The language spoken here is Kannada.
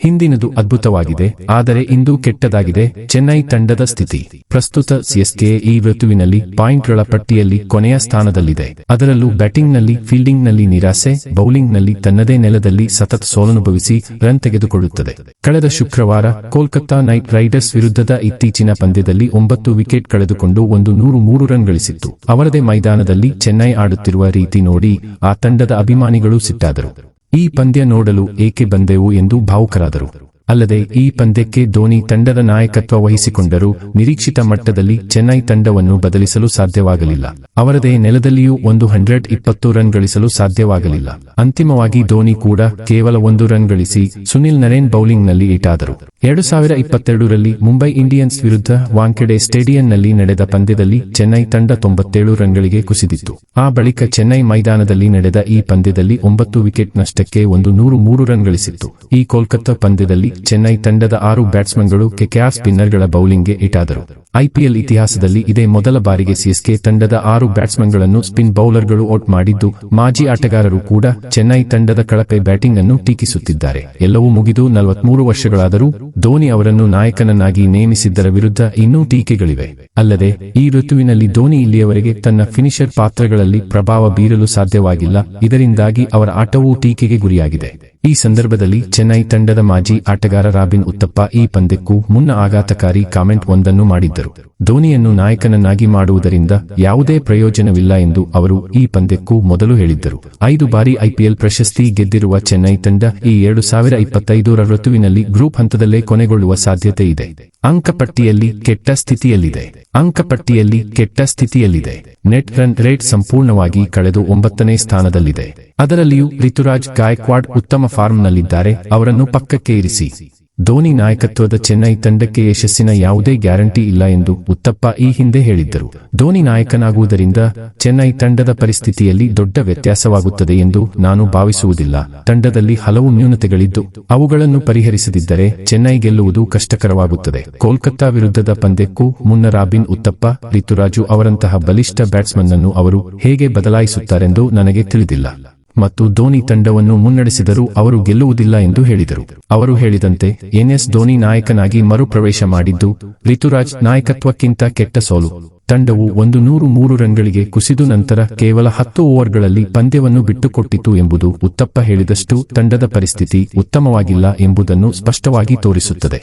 ಹಿಂದಿನದು ಅದ್ಭುತವಾಗಿದೆ, ಆದರೆ ಇಂದು ಕೆಟ್ಟದಾಗಿದೆ. ಚೆನ್ನೈ ತಂಡದ ಸ್ಥಿತಿ ಪ್ರಸ್ತುತ ಸಿಎಸ್ಕೆ ಈ ಋತುವಿನಲ್ಲಿ ಪಾಯಿಂಟ್ಗಳ ಪಟ್ಟಿಯಲ್ಲಿ ಕೊನೆಯ ಸ್ಥಾನದಲ್ಲಿದೆ. ಅದರಲ್ಲೂ ಬ್ಯಾಟಿಂಗ್ನಲ್ಲಿ, ಫೀಲ್ಡಿಂಗ್ನಲ್ಲಿ ನಿರಾಸೆ, ಬೌಲಿಂಗ್ನಲ್ಲಿ ತನ್ನದೇ ನೆಲದಲ್ಲಿ ಸತತ ಸೋಲನುಭವಿಸಿ ರನ್ ತೆಗೆದುಕೊಳ್ಳುತ್ತದೆ. ಕಳೆದ ಶುಕ್ರವಾರ ಕೋಲ್ಕತ್ತಾ ನೈಟ್ ರೈಡರ್ಸ್ ವಿರುದ್ಧದ ಇತ್ತೀಚಿನ ಪಂದ್ಯದಲ್ಲಿ 9 ವಿಕೆಟ್ ಕಳೆದುಕೊಂಡು 103 ರನ್ ಗಳಿಸಿತ್ತು. ಅವರದೇ ಮೈದಾನದಲ್ಲಿ ಚೆನ್ನೈ ಆಡುತ್ತಿರುವ ರೀತಿ ನೋಡಿ ಆ ತಂಡದ ಅಭಿಮಾನಿಗಳು ಸಿಟ್ಟಾದರು. ಈ ಪಂದ್ಯ ನೋಡಲು ಏಕೆ ಬಂದೆವು ಎಂದು ಭಾವುಕರಾದರು. ಅಲ್ಲದೆ ಈ ಪಂದ್ಯಕ್ಕೆ ಧೋನಿ ತಂಡದ ನಾಯಕತ್ವ ವಹಿಸಿಕೊಂಡರೂ ನಿರೀಕ್ಷಿತ ಮಟ್ಟದಲ್ಲಿ ಚೆನ್ನೈ ತಂಡವನ್ನು ಬದಲಿಸಲು ಸಾಧ್ಯವಾಗಲಿಲ್ಲ. ಅವರದೇ ನೆಲದಲ್ಲಿಯೂ 120 ರನ್ ಗಳಿಸಲು ಸಾಧ್ಯವಾಗಲಿಲ್ಲ. ಅಂತಿಮವಾಗಿ ಧೋನಿ ಕೂಡ ಕೇವಲ 1 ರನ್ ಗಳಿಸಿ ಸುನಿಲ್ ನರೇನ್ ಬೌಲಿಂಗ್ನಲ್ಲಿ ಏಟಾದರು. 2022ರಲ್ಲಿ ಮುಂಬೈ ಇಂಡಿಯನ್ಸ್ ವಿರುದ್ಧ ವಾಂಖೆಡೆ ಸ್ಟೇಡಿಯಂನಲ್ಲಿ ನಡೆದ ಪಂದ್ಯದಲ್ಲಿ ಚೆನ್ನೈ ತಂಡ 97 ರನ್ಗಳಿಗೆ ಕುಸಿದಿತ್ತು. ಆ ಬಳಿಕ ಚೆನ್ನೈ ಮೈದಾನದಲ್ಲಿ ನಡೆದ ಈ ಪಂದ್ಯದಲ್ಲಿ 9 ವಿಕೆಟ್ ನಷ್ಟಕ್ಕೆ 103 ರನ್ ಗಳಿಸಿತ್ತು. ಈ ಕೋಲ್ಕತ್ತಾ ಪಂದ್ಯದಲ್ಲಿ ಚೆನ್ನೈ ತಂಡದ 6 ಬ್ಯಾಟ್ಸ್ಮನ್ಗಳು ಕೆಕೆಆರ್ ಸ್ಪಿನ್ನರ್ಗಳ ಬೌಲಿಂಗ್ಗೆ ಏಟಾದರು. ಐಪಿಎಲ್ ಇತಿಹಾಸದಲ್ಲಿ ಇದೇ ಮೊದಲ ಬಾರಿಗೆ ಸಿಎಸ್ಕೆ ತಂಡದ 6 ಬ್ಯಾಟ್ಸ್ಮನ್ಗಳನ್ನು ಸ್ಪಿನ್ ಬೌಲರ್ಗಳು ಔಟ್ ಮಾಡಿದ್ದು, ಮಾಜಿ ಆಟಗಾರರು ಕೂಡ ಚೆನ್ನೈ ತಂಡದ ಕಳಪೆ ಬ್ಯಾಟಿಂಗ್ ಅನ್ನು ಟೀಕಿಸುತ್ತಿದ್ದಾರೆ. ಎಲ್ಲವೂ ಮುಗಿದು 43 ವರ್ಷಗಳಾದರೂ ಧೋನಿ ಅವರನ್ನು ನಾಯಕನನ್ನಾಗಿ ನೇಮಿಸಿದ್ದರ ವಿರುದ್ಧ ಇನ್ನೂ ಟೀಕೆಗಳಿವೆ. ಅಲ್ಲದೆ ಈ ಋತುವಿನಲ್ಲಿ ಧೋನಿ ಇಲ್ಲಿಯವರೆಗೆ ತನ್ನ ಫಿನಿಶರ್ ಪಾತ್ರಗಳಲ್ಲಿ ಪ್ರಭಾವ ಬೀರಲು ಸಾಧ್ಯವಾಗಿಲ್ಲ. ಇದರಿಂದಾಗಿ ಅವರ ಆಟವೂ ಟೀಕೆಗೆ ಗುರಿಯಾಗಿದೆ. ಈ ಸಂದರ್ಭದಲ್ಲಿ ಚೆನ್ನೈ ತಂಡದ ಮಾಜಿ ಆಟಗಾರ ರಾಬಿನ್ ಉತ್ತಪ್ಪ ಈ ಪಂದ್ಯಕ್ಕೂ ಮುನ್ನ ಆಘಾತಕಾರಿ ಕಾಮೆಂಟ್ ಒಂದನ್ನು ಮಾಡಿದ್ದರು. ಧೋನಿಯನ್ನು ನಾಯಕನನ್ನಾಗಿ ಮಾಡುವುದರಿಂದ ಯಾವುದೇ ಪ್ರಯೋಜನವಿಲ್ಲ ಎಂದು ಅವರು ಈ ಪಂದ್ಯಕ್ಕೂ ಮೊದಲು ಹೇಳಿದ್ದರು. 5 ಬಾರಿ ಐಪಿಎಲ್ ಪ್ರಶಸ್ತಿ ಗೆದ್ದಿರುವ ಚೆನ್ನೈ ತಂಡ ಈ 2025ರ ಋತುವಿನಲ್ಲಿ ಗ್ರೂಪ್ ಹಂತದಲ್ಲೇ ಕೊನೆಗೊಳ್ಳುವ ಸಾಧ್ಯತೆ ಇದೆ. ಅಂಕಪಟ್ಟಿಯಲ್ಲಿ ಕೆಟ್ಟ ಸ್ಥಿತಿಯಲ್ಲಿದೆ. ನೆಟ್ ರನ್ ರೇಟ್ ಸಂಪೂರ್ಣವಾಗಿ ಕಳೆದು 9ನೇ ಸ್ಥಾನದಲ್ಲಿದೆ. ಅದರಲ್ಲಿಯೂ ರಿತುರಾಜ್ ಗಾಯಕ್ವಾಡ್ ಉತ್ತಮ ಫಾರ್ಮ್ನಲ್ಲಿದ್ದಾರೆ. ಅವರನ್ನು ಪಕ್ಕಕ್ಕೆ ಇರಿಸಿ. ಧೋನಿ ನಾಯಕತ್ವದ ಚೆನ್ನೈ ತಂಡಕ್ಕೆ ಯಶಸ್ಸಿನ ಯಾವುದೇ ಗ್ಯಾರಂಟಿ ಇಲ್ಲ ಎಂದು ಉತ್ತಪ್ಪ ಈ ಹಿಂದೆ ಹೇಳಿದ್ದರು. ಧೋನಿ ನಾಯಕನಾಗುವುದರಿಂದ ಚೆನ್ನೈ ತಂಡದ ಪರಿಸ್ಥಿತಿಯಲ್ಲಿ ದೊಡ್ಡ ವ್ಯತ್ಯಾಸವಾಗುತ್ತದೆ ಎಂದು ನಾನು ಭಾವಿಸುವುದಿಲ್ಲ. ತಂಡದಲ್ಲಿ ಹಲವು ನ್ಯೂನತೆಗಳಿದ್ದು ಅವುಗಳನ್ನು ಪರಿಹರಿಸದಿದ್ದರೆ ಚೆನ್ನೈ ಗೆಲ್ಲುವುದು ಕಷ್ಟಕರವಾಗುತ್ತದೆ. ಕೋಲ್ಕತ್ತಾ ವಿರುದ್ಧದ ಪಂದ್ಯಕ್ಕೂ ಮುನ್ನ ರಾಬಿನ್ ಉತ್ತಪ್ಪ, ರಿತುರಾಜು ಅವರಂತಹ ಬಲಿಷ್ಠ ಬ್ಯಾಟ್ಸ್ಮನ್ ಅನ್ನು ಅವರು ಹೇಗೆ ಬದಲಾಯಿಸುತ್ತಾರೆಂದು ನನಗೆ ತಿಳಿದಿಲ್ಲ ಮತ್ತು ಧೋನಿ ತಂಡವನ್ನು ಮುನ್ನಡೆಸಿದರೂ ಅವರು ಗೆಲ್ಲುವುದಿಲ್ಲ ಎಂದು ಹೇಳಿದರು. ಅವರು ಹೇಳಿದಂತೆ ಎನ್ಎಸ್ ಧೋನಿ ನಾಯಕನಾಗಿ ಮರುಪ್ರವೇಶ ಮಾಡಿದ್ದು ರಿತುರಾಜ್ ನಾಯಕತ್ವಕ್ಕಿಂತ ಕೆಟ್ಟ ಸೋಲು. ತಂಡವು 103 ರನ್ಗಳಿಗೆ ಕುಸಿದು ನಂತರ ಕೇವಲ 10 ಓವರ್ಗಳಲ್ಲಿ ಪಂದ್ಯವನ್ನು ಬಿಟ್ಟುಕೊಟ್ಟಿತು ಎಂಬುದು ಉತ್ತಪ್ಪ ಹೇಳಿದಷ್ಟು ತಂಡದ ಪರಿಸ್ಥಿತಿ ಉತ್ತಮವಾಗಿಲ್ಲ ಎಂಬುದನ್ನು ಸ್ಪಷ್ಟವಾಗಿ ತೋರಿಸುತ್ತದೆ.